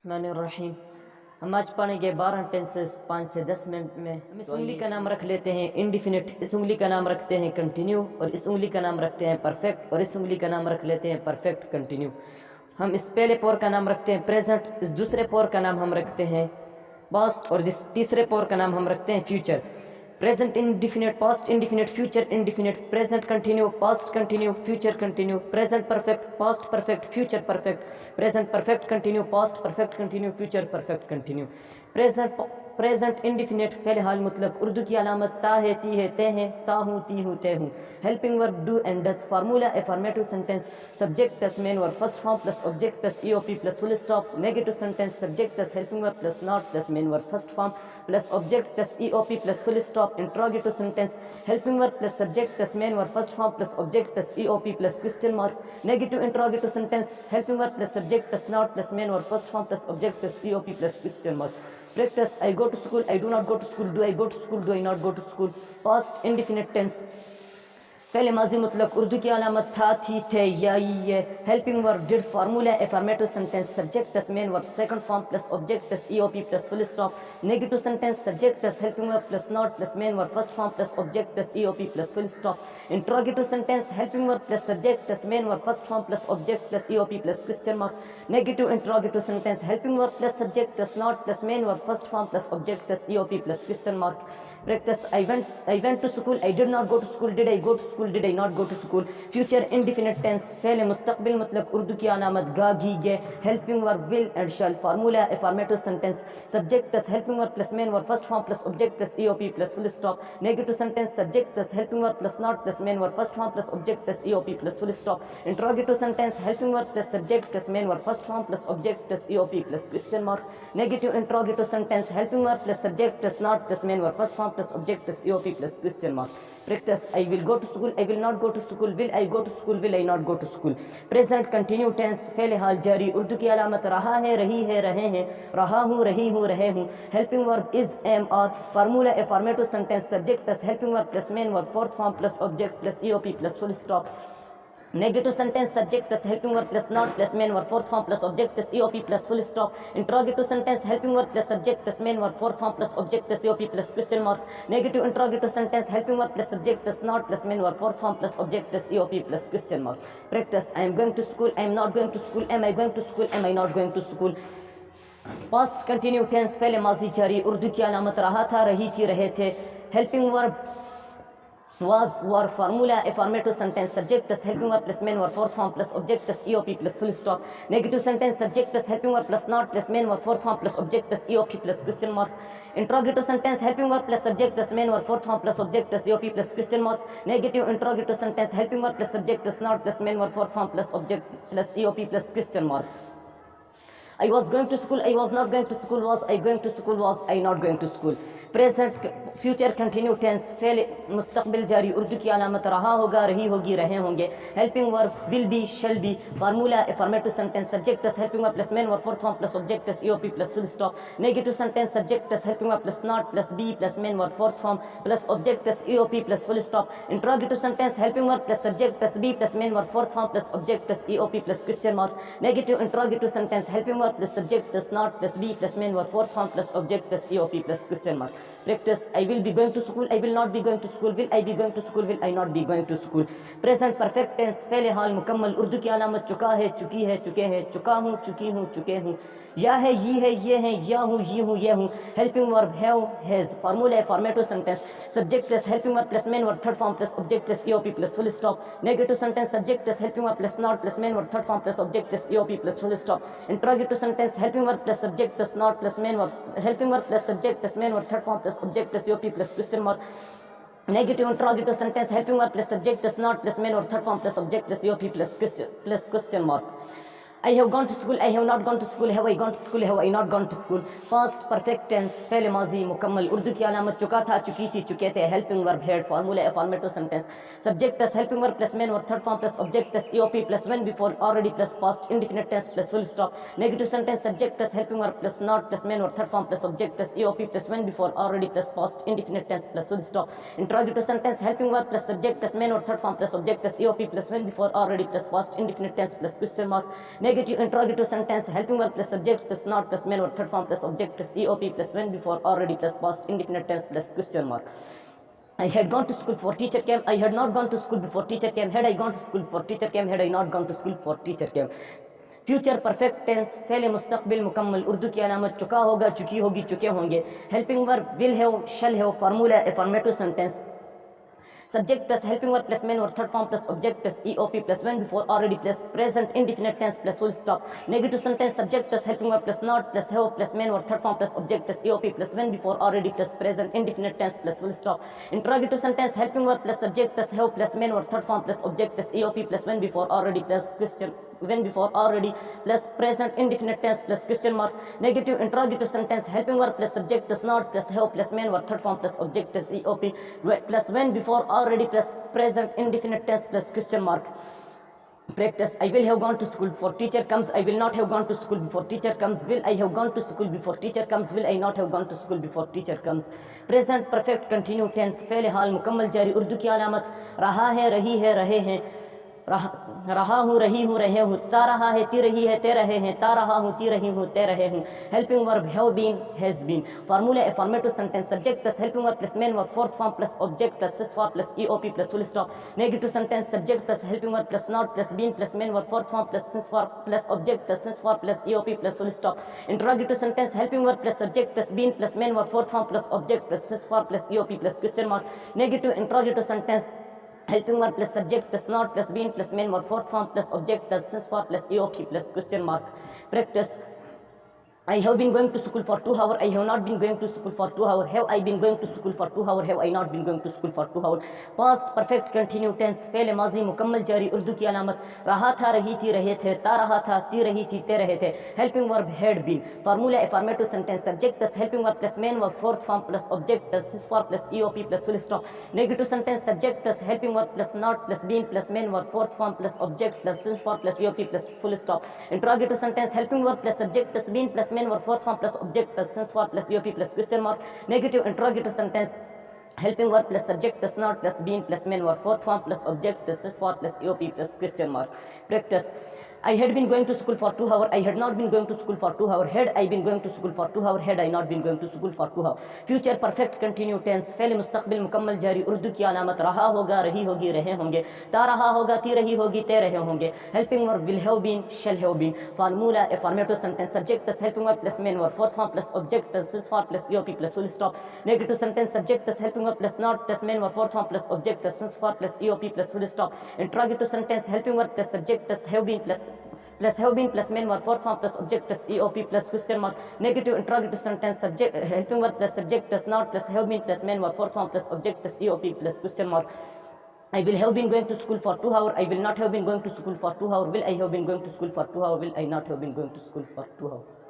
रहीम। हम आज पढ़ेंगे 12 टेंसेस 5 से 10 मिनट में। हम इस उंगली का नाम रख लेते हैं इंडिफिनिट, इस उंगली का नाम रखते हैं कंटिन्यू, और इस उंगली का नाम रखते हैं परफेक्ट, और इस उंगली का नाम रख लेते हैं परफेक्ट कंटिन्यू। हम इस पहले पौर का नाम रखते हैं प्रेजेंट, इस दूसरे पौर का नाम हम रखते हैं पास्ट, और इस तीसरे पौर का नाम हम रखते हैं future. Present indefinite, past indefinite, future indefinite, present continue, past continue, future continue, present perfect, past perfect, future perfect, present perfect continue, past perfect continue, future perfect continue. Present indefinite फेल हाल मुतलक, उर्दू की अलामत ता है, ती है, ते हैं, ता हूँ, ती हूँ, ते हूँ। Helping verb do and does, formula affirmative sentence, subject plus main verb first form plus object plus EOP plus full stop. Negative sentence, subject plus helping verb plus not plus main verb first form plus object plus EOP plus full stop. Interrogative sentence, helping verb plus subject plus main verb first form plus object plus EOP plus question mark. Negative interrogative sentence, helping verb plus subject plus not plus main verb first form plus object plus EOP plus question mark. Practice, I go to school, I do not go to school, do I go to school, do I not go to school. Past indefinite tense, fail माजी मतलब उर्दू की अलामत था, थी, थे, या, ये। Helping verb did, formula affirmative sentence, subject plus main verb second form plus object plus EOP plus full stop. Negative sentence, subject plus helping verb plus not plus main verb first form plus object plus EOP plus full stop. Interrogative sentence, helping verb plus subject plus main verb first form plus object plus EOP plus question mark. Negative interrogative sentence, helping verb plus subject plus not plus main verb first form plus object plus EOP plus question mark. Practice, I went to school, I did not go to school, did I go to school, did I not go to school. Future indefinite tense, फेल मुस्तकबिल मतलब उर्दू की अलामत गा, घी, गे। Helping verb will and shall, formula affirmative sentence, subject plus helping verb plus main verb first form plus object plus EOP plus full stop. Negative sentence, subject plus helping verb plus not plus main verb first form plus object plus EOP plus full stop. Interrogative sentence, helping verb plus subject plus main verb first form plus object plus EOP plus question mark. Negative interrogative sentence, helping verb plus subject plus not plus main verb first form plus object plus EOP plus question mark. Practice, I will go to school, I will not go to school, will I go to school, will I not go to school. Present continue tense, फेल हाल जारी, उर्दू की अलामत रहा है, रही है, रहे हैं, रहा हूँ, रही हूँ, रहे हूँ। Helping verb is, am, are, formula affirmative sentence, subject plus helping verb plus main verb fourth form plus object plus EOP plus full stop. Negative sentence, subject plus helping verb plus not plus main verb fourth form plus object plus EOP plus full stop. Interrogative sentence, helping verb plus subject plus main verb fourth form plus object plus EOP plus question mark. Negative interrogative sentence, helping verb plus subject plus not plus main verb fourth form plus object plus EOP plus question mark. Practice, I am going to school, I am not going to school, am I going to school, am I not going to school. Past continuous tense, फेल माजी जारी, उर्दू की अलामत रहा था, रही थी, रहे थे। Helping verb was, were, formula affirmative sentence, subject plus helping verb plus main verb fourth form plus object plus EOP plus full stop. Negative sentence, subject plus helping verb plus not plus main verb fourth form plus object plus EOP plus question mark. Interrogative sentence, helping verb plus subject plus main verb fourth form plus object plus EOP plus question mark. Negative interrogative sentence, helping verb plus subject plus not plus main verb fourth form plus object plus EOP plus question mark. I was going to school, I was not going to school, was I going to school, was I not going to school. Present future continue tense, फेल मुस्तकबिल जारी, उर्दू की अलामत रहा होगा, रही होगी, रहे होंगे। Helping verb will be, shall be, formula affirmative sentence, subject plus helping verb plus main verb fourth form plus object plus EOP plus full stop. Negative sentence, subject plus helping verb plus not plus be plus main verb fourth form plus object plus EOP plus full stop. Interrogative sentence, helping verb plus subject plus be plus main verb fourth form plus object plus EOP plus question mark. Negative interrogative sentence, helping verb plus subject plus not plus be plus main verb fourth form plus object plus EOP plus question mark. Practice, I will be going to school, I will not be going to school, will I be going to school, will I not be going to school. Present perfect tense, फेल हाल मुकम्मल, उर्दू की अलामत चुका है, चुकी है, चुके हैं, चुका हूँ, चुकी हूँ, चुके हूँ। या है, ये हैं, या हूँ, ये हूँ, ये हूँ। Helping verb have, has, formula formative sentence, subject plus helping verb plus main verb third form plus object plus EOP plus full stop. Negative sentence, subject plus helping verb plus not plus main verb third form plus object plus EOP plus full stop. Interrogative sentence, helping verb plus subject plus not plus main verb, helping verb plus subject plus main verb third form plus object plus EOP plus question mark. Negative interrogative sentence, helping verb plus subject plus not plus main or third form plus object plus EOP plus question mark. I have gone to school, I have not gone to school, have I gone to school, have I not gone to school. Past perfect tense, fail माजी मुकम्मल, उर्दू की अलामत चुका था, चुकी थी, चुके थे। Helping verb head, formula affirmative sentence, subject plus helping verb plus main verb third form plus object plus EOP plus when before already plus past indefinite tens plus full stop. Negative sentence, subject plus helping verb plus not plus main verb third form plus object plus EOP plus when before already plus past indefinite tens plus full stop. Interrogative sentence, helping verb plus subject plus main verb third form plus object plus EOP plus when before already plus past indefinite tens plus question mark. Negative interrogative sentence, helping verb plus subject plus not plus main verb third form plus object plus EOP plus when before already plus past indefinite tense plus question mark. I had gone to school for teacher came. I had not gone to school before teacher came. Had I gone to school for teacher came. Had I not gone to school for teacher came. फ्यूचर परफेक्ट टेंस, फेल मुस्तकबिल मुकम्मल, उर्दू की अलामत चुका होगा, चुकी होगी, चुके होंगे. हेल्पिंग वर्ब विल है, शल है, formula affirmative sentence. Subject plus helping verb plus main verb third form plus object plus EOP plus when before already plus present indefinite tense plus full stop. Negative sentence, subject plus helping verb plus not plus have plus main verb third form plus object plus EOP plus when before already plus present indefinite tense plus full stop. Interrogative sentence, helping verb plus subject plus have plus main verb third form plus object plus EOP plus when before already plus question when before already plus present indefinite tense plus question mark. Negative interrogative sentence, helping verb plus subject plus not plus have plus main verb third form plus object plus EOP plus when before already plus present indefinite tense plus question mark. Practice. I will have gone to school before teacher comes. I will not have gone to school before teacher comes. Will I have gone to school before teacher comes. Will I not have gone to school before teacher comes. Present perfect continue tense, फेल हाल मुकम्मल जारी, उर्दू की अलामत रहा है, रही है, रहे हैं, रहा हूँ, रही हूँ, रहे हूँ, ता रहा है, ती रही है, ते रहे हैं, ता रहा हूँ, ती रही हूँ, ते रहे हूँ. Helping verb have been, has been. Formula affirmative sentence, subject plus helping verb plus main verb fourth form plus object plus सिस form plus EOP plus full stop. Negative sentence, subject plus helping verb plus not plus been plus main verb fourth form plus सिस form plus object plus सिस form plus EOP plus full stop. Interrogative sentence, helping verb plus subject plus been plus main verb fourth form plus object plus सिस form plus EOP plus question mark. Negative interrogative sentence, helping verb plus subject plus not plus been plus main verb fourth form plus object plus since form plus EOP plus question mark. Practice. I have been going to school for 2 hours. I have not been going to school for 2 hours. Have I been going to school for 2 hours? Have I not been going to school for 2 hours? Past perfect continue tense, fail माजी मुकम्मल जारी, उर्दू की अलामत रहा था, रही थी, रहे थे, ता रहा था, ती रही थी, ते रहे थे. Helping verb had been. Formula affirmative sentence, subject plus helping verb plus main verb fourth form plus object plus sis form plus EOP plus full stop. Negative sentence, subject plus helping verb plus not plus been plus main verb fourth form plus object plus sis form plus EOP plus full stop. Interrogative sentence, helping verb plus subject plus been plus main verb fourth form plus object plus since form plus EOP plus question mark. Negative interrogative sentence, helping verb plus subject plus not plus been plus main verb fourth form plus object plus since form plus EOP plus question mark. Practice. I had been going to school for 2 hours. I had not been going to school for 2 hours. Had I been going to school for 2 hours? Had I not been going to school for 2 hours? Future perfect continue tense, फेल मुस्तकबिल मुकम्मल जारी, उर्दू की अलामत रहा होगा, रही होगी, रहे होंगे, ता रहा होगा, ती रही होगी, ते रहे होंगे. Helping verb will have been, shall have been. Formula affirmative sentence, subject plus helping verb plus main verb fourth form plus object plus sis form plus EOP plus full stop. Negative sentence, subject plus helping verb plus not plus main verb fourth form plus object plus sis form plus EOP plus full stop. Interrogative sentence, helping verb plus subject plus have been plus have been plus main verb fourth form plus object plus EOP plus question mark. Negative interrogative sentence, subject helping verb plus subject plus not plus have been plus main verb fourth form plus object plus EOP plus question mark. I will have been going to school for 2 hours. I will not have been going to school for 2 hours. Will I have been going to school for 2 hours? Will I not have been going to school for 2 hours?